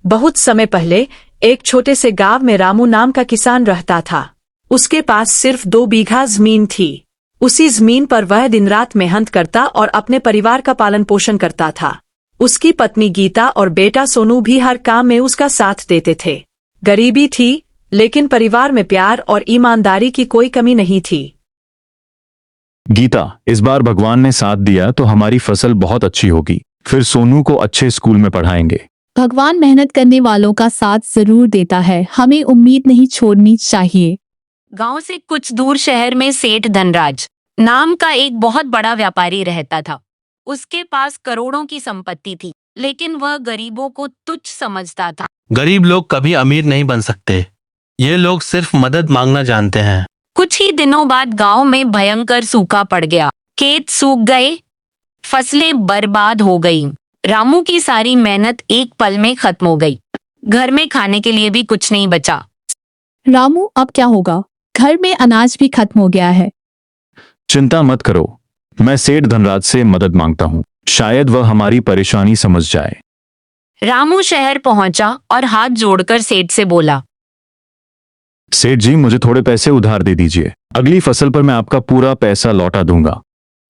बहुत समय पहले एक छोटे से गांव में रामू नाम का किसान रहता था। उसके पास सिर्फ 2 बीघा जमीन थी। उसी जमीन पर वह दिन रात मेहनत करता और अपने परिवार का पालन पोषण करता था। उसकी पत्नी गीता और बेटा सोनू भी हर काम में उसका साथ देते थे। गरीबी थी, लेकिन परिवार में प्यार और ईमानदारी की कोई कमी नहीं थी। गीता, इस बार भगवान ने साथ दिया तो हमारी फसल बहुत अच्छी होगी। फिर सोनू को अच्छे स्कूल में पढ़ाएंगे। भगवान मेहनत करने वालों का साथ जरूर देता है, हमें उम्मीद नहीं छोड़नी चाहिए। गांव से कुछ दूर शहर में सेठ धनराज नाम का एक बहुत बड़ा व्यापारी रहता था। उसके पास करोड़ों की संपत्ति थी, लेकिन वह गरीबों को तुच्छ समझता था। गरीब लोग कभी अमीर नहीं बन सकते, ये लोग सिर्फ मदद मांगना जानते हैं। कुछ ही दिनों बाद गांव में भयंकर सूखा पड़ गया। खेत सूख गए, फसलें बर्बाद हो गईं। रामू की सारी मेहनत एक पल में खत्म हो गई। घर में खाने के लिए भी कुछ नहीं बचा। रामू, अब क्या होगा? घर में अनाज भी खत्म हो गया है। चिंता मत करो, मैं सेठ धनराज से मदद मांगता हूँ। शायद वह हमारी परेशानी समझ जाए। रामू शहर पहुंचा और हाथ जोड़कर सेठ से बोला, सेठ जी, मुझे थोड़े पैसे उधार दे दीजिए। अगली फसल पर मैं आपका पूरा पैसा लौटा दूंगा।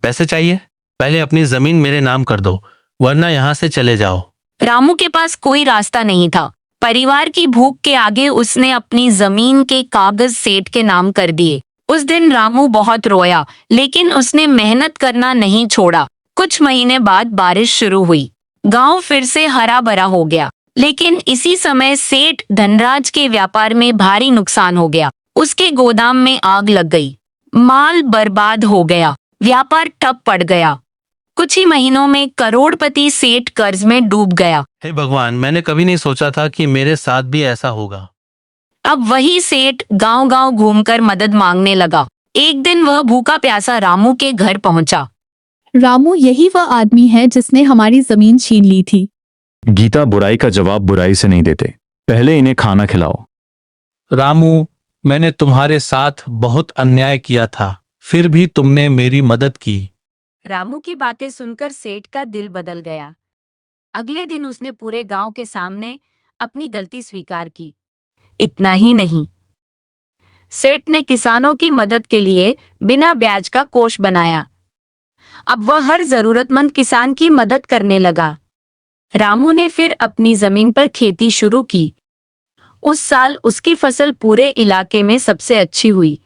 पैसे चाहिए? पहले अपनी जमीन मेरे नाम कर दो, वरना यहाँ से चले जाओ। रामू के पास कोई रास्ता नहीं था। परिवार की भूख के आगे उसने अपनी जमीन के कागज सेठ के नाम कर दिए। उस दिन रामू बहुत रोया, लेकिन उसने मेहनत करना नहीं छोड़ा। कुछ महीने बाद बारिश शुरू हुई। गांव फिर से हरा भरा हो गया, लेकिन इसी समय सेठ धनराज के व्यापार में भारी नुकसान हो गया। उसके गोदाम में आग लग गई, माल बर्बाद हो गया, व्यापार ठप पड़ गया। कुछ ही महीनों में करोड़पति सेठ कर्ज में डूब गया। हे भगवान, मैंने कभी नहीं सोचा था कि मेरे साथ भी ऐसा होगा। अब वही सेठ गांव-गांव घूमकर मदद मांगने लगा। एक दिन वह भूखा प्यासा रामू के घर पहुंचा। रामू, यही वह आदमी है जिसने हमारी जमीन छीन ली थी। गीता, बुराई का जवाब बुराई से नहीं देते, पहले इन्हें खाना खिलाओ। रामू, मैंने तुम्हारे साथ बहुत अन्याय किया था, फिर भी तुमने मेरी मदद की। रामू की बातें सुनकर सेठ का दिल बदल गया। अगले दिन उसने पूरे गांव के सामने अपनी गलती स्वीकार की। इतना ही नहीं, सेठ ने किसानों की मदद के लिए बिना ब्याज का कोष बनाया। अब वह हर जरूरतमंद किसान की मदद करने लगा। रामू ने फिर अपनी जमीन पर खेती शुरू की। उस साल उसकी फसल पूरे इलाके में सबसे अच्छी हुई।